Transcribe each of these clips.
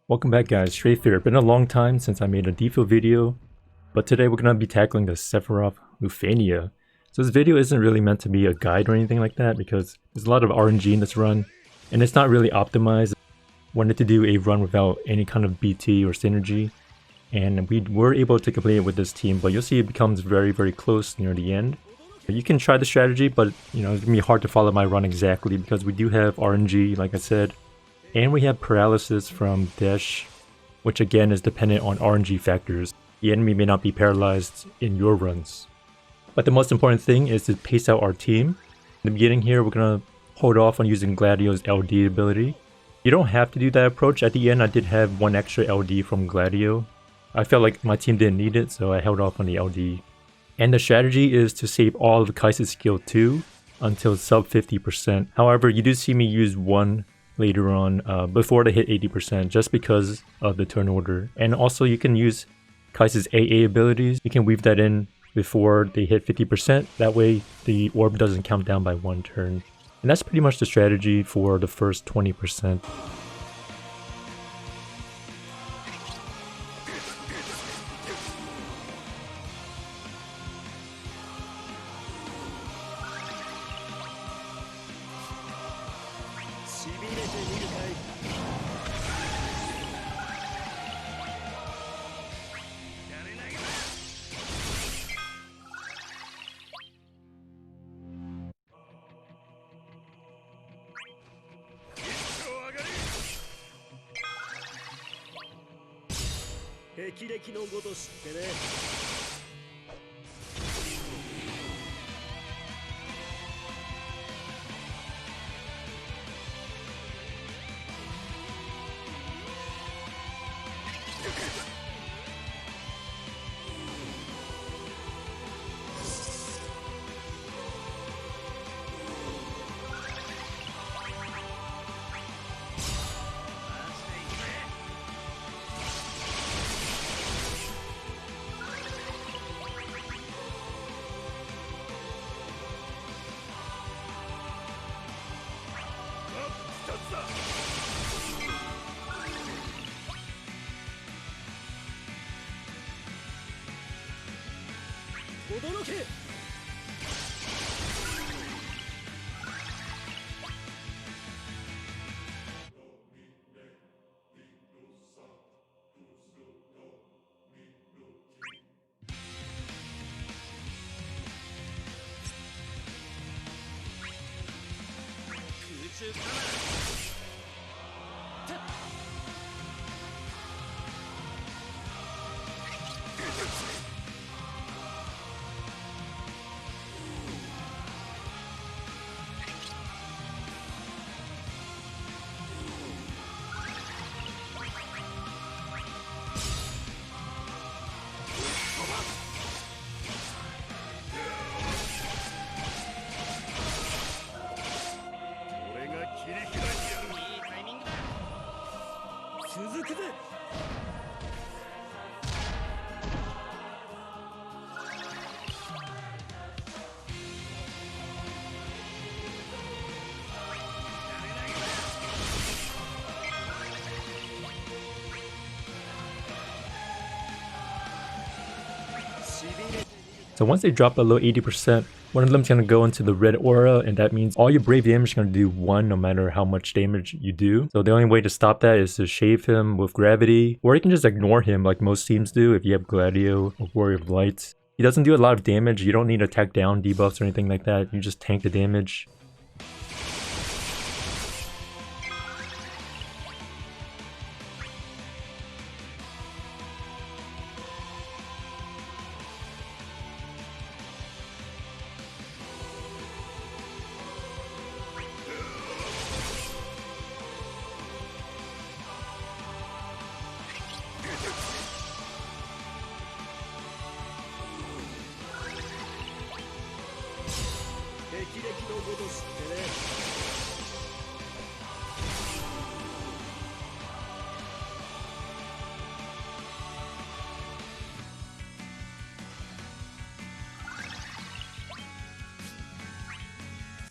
Welcome back guys, Strafe here. Been a long time since I made a DFFOO video, but today we're going to be tackling the Sephiroth Lufenia. So this video isn't really meant to be a guide or anything like that because there's a lot of RNG in this run, and it's not really optimized. Wanted to do a run without any kind of BT or synergy, and we were able to complete it with this team, but you'll see it becomes very close near the end. You can try the strategy, but it's going to be hard to follow my run exactly because we do have RNG, like I said. And we have paralysis from Desch, which again is dependent on RNG factors. The enemy may not be paralyzed in your runs. But the most important thing is to pace out our team. In the beginning here, we're going to hold off on using Gladio's LD ability. You don't have to do that approach. At the end, I did have one extra LD from Gladio. I felt like my team didn't need it, so I held off on the LD. And the strategy is to save all of KEISS' skill 2 until sub 50%. However, you do see me use one later on before they hit 80% just because of the turn order. And also you can use KEISS' AA abilities. You can weave that in before they hit 50%. That way the orb doesn't count down by one turn. And that's pretty much the strategy for the first 20%. So once they drop below 80%, one of them's going to go into the red aura, and that means all your brave damage is going to do 1 no matter how much damage you do. So the only way to stop that is to shave him with gravity, or you can just ignore him like most teams do if you have Gladio or Warrior of Light. He doesn't do a lot of damage. You don't need attack down debuffs or anything like that. You just tank the damage.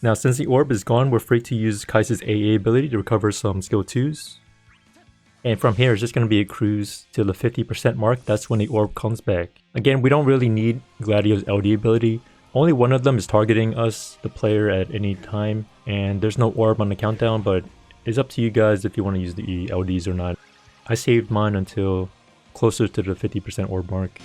Now since the orb is gone, we're free to use KEISS' AA ability to recover some skill 2s. And from here, it's just going to be a cruise to the 50% mark. That's when the orb comes back. Again, we don't really need Gladio's LD ability. Only one of them is targeting us, the player, at any time. And there's no orb on the countdown, but it's up to you guys if you want to use the LDs or not. I saved mine until closer to the 50% orb mark.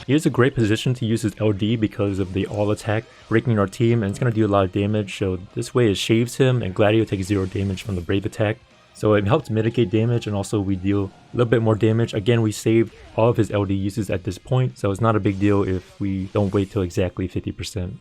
He is a great position to use his LD because of the all attack breaking our team, and it's going to do a lot of damage, so this way it shaves him and Gladio takes 0 damage from the Brave attack. So it helps mitigate damage, and also we deal a little bit more damage. Again, we saved all of his LD uses at this point, so it's not a big deal if we don't wait till exactly 50%.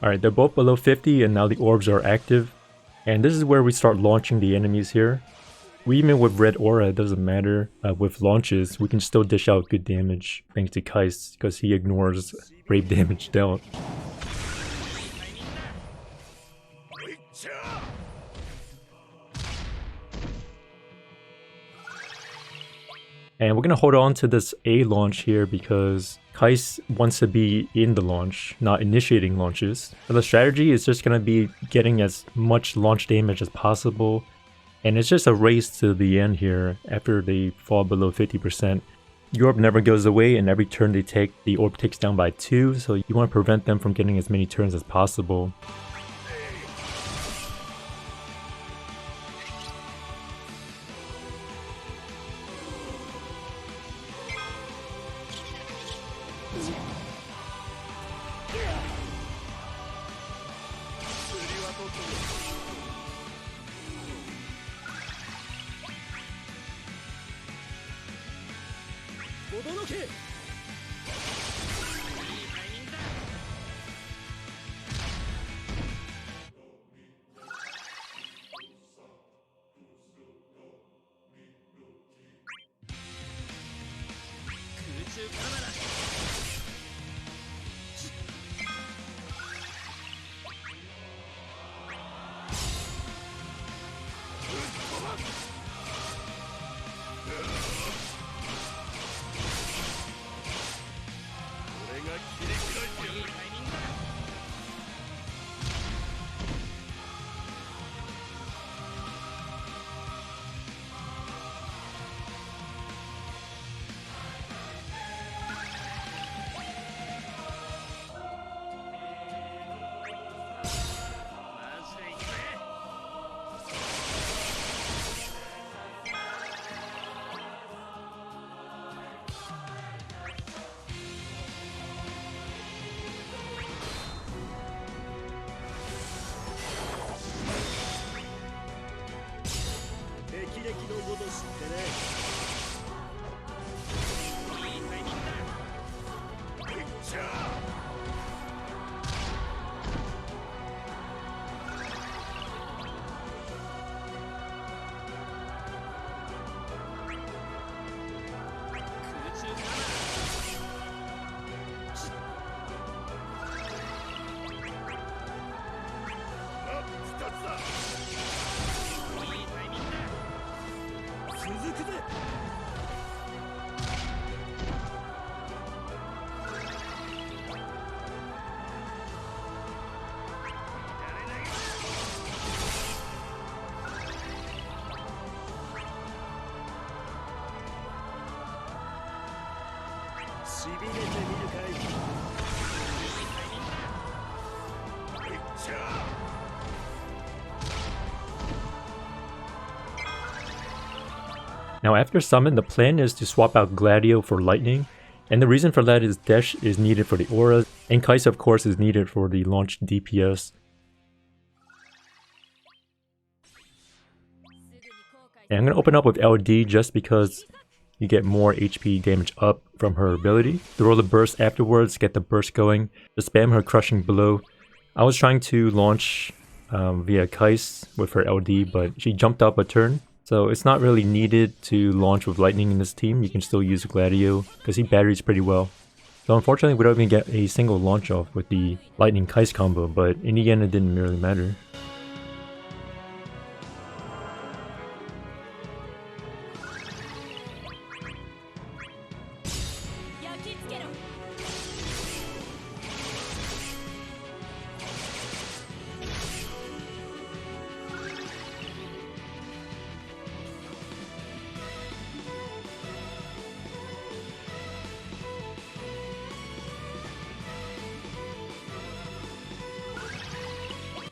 Alright, they're both below 50 and now the orbs are active. And this is where we start launching the enemies here. Even with red aura, it doesn't matter. With launches, we can still dish out good damage thanks to KEISS because he ignores brave damage dealt. And we're going to hold on to this A launch here because KEISS wants to be in the launch, not initiating launches. And the strategy is just going to be getting as much launch damage as possible. And it's just a race to the end here after they fall below 50%. The orb never goes away, and every turn they take, the orb ticks down by 2, so you want to prevent them from getting as many turns as possible. Now after summon, the plan is to swap out Gladio for lightning, and the reason for that is Desch is needed for the auras, and KEISS of course is needed for the launch DPS. And I'm going to open up with LD just because you get more HP damage up from her ability. Throw the burst afterwards, get the burst going, just spam her crushing blow. I was trying to launch via KEISS with her LD, but she jumped up a turn. So it's not really needed to launch with lightning in this team. You can still use Gladio because he batteries pretty well. So unfortunately we don't even get a single launch off with the lightning KEISS combo, but in the end it didn't really matter.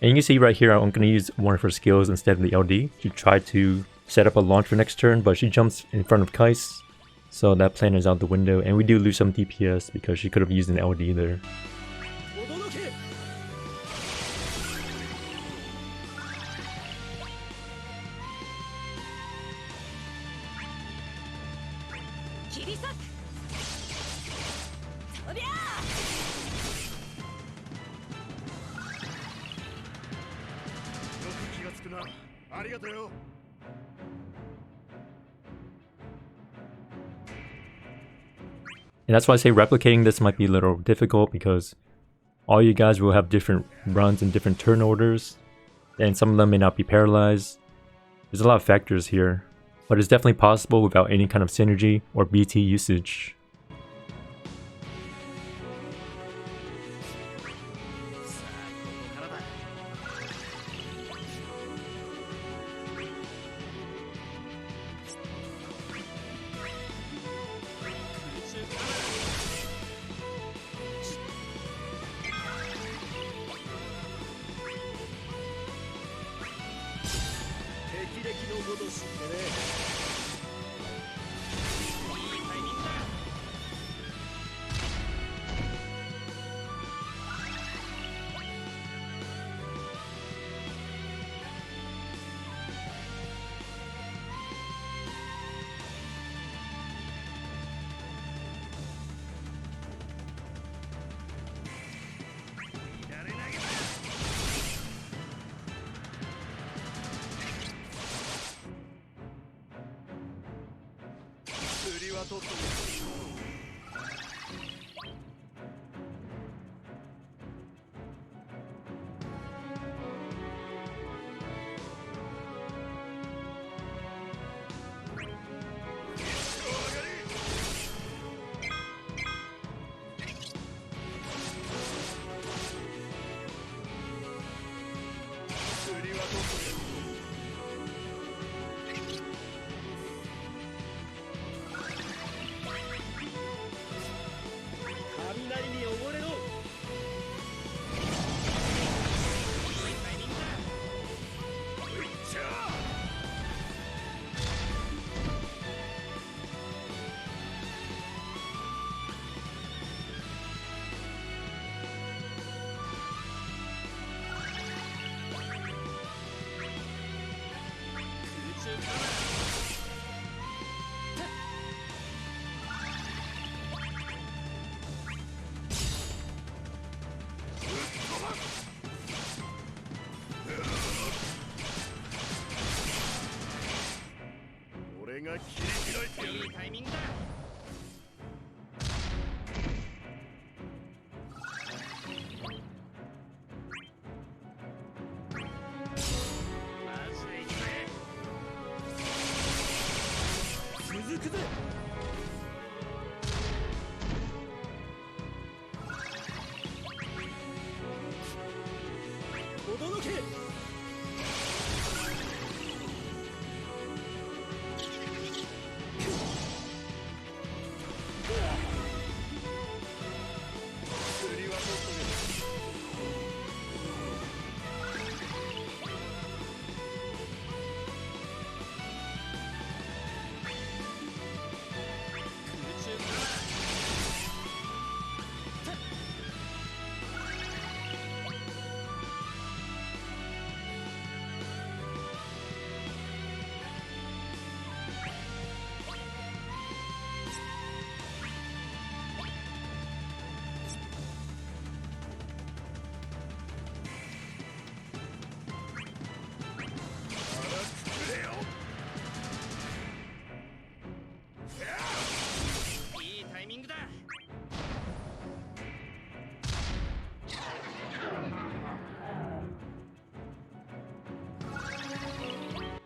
And you can see right here, I'm going to use one of her skills instead of the LD to try to set up a launch for next turn, but she jumps in front of KEISS, so that plan is out the window, and we do lose some DPS because she could have used an LD there. And that's why I say replicating this might be a little difficult because all you guys will have different runs and different turn orders, and some of them may not be paralyzed. There's a lot of factors here, but it's definitely possible without any kind of synergy or BT usage.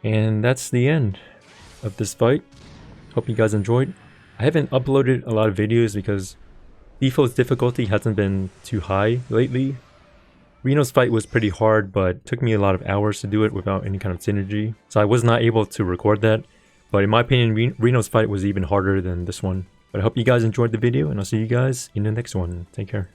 And that's the end of this fight. Hope you guys enjoyed. I haven't uploaded a lot of videos because DFFOO's difficulty hasn't been too high lately. Reno's fight was pretty hard, but took me a lot of hours to do it without any kind of synergy. So I was not able to record that. But in my opinion, Reno's fight was even harder than this one. But I hope you guys enjoyed the video, and I'll see you guys in the next one. Take care.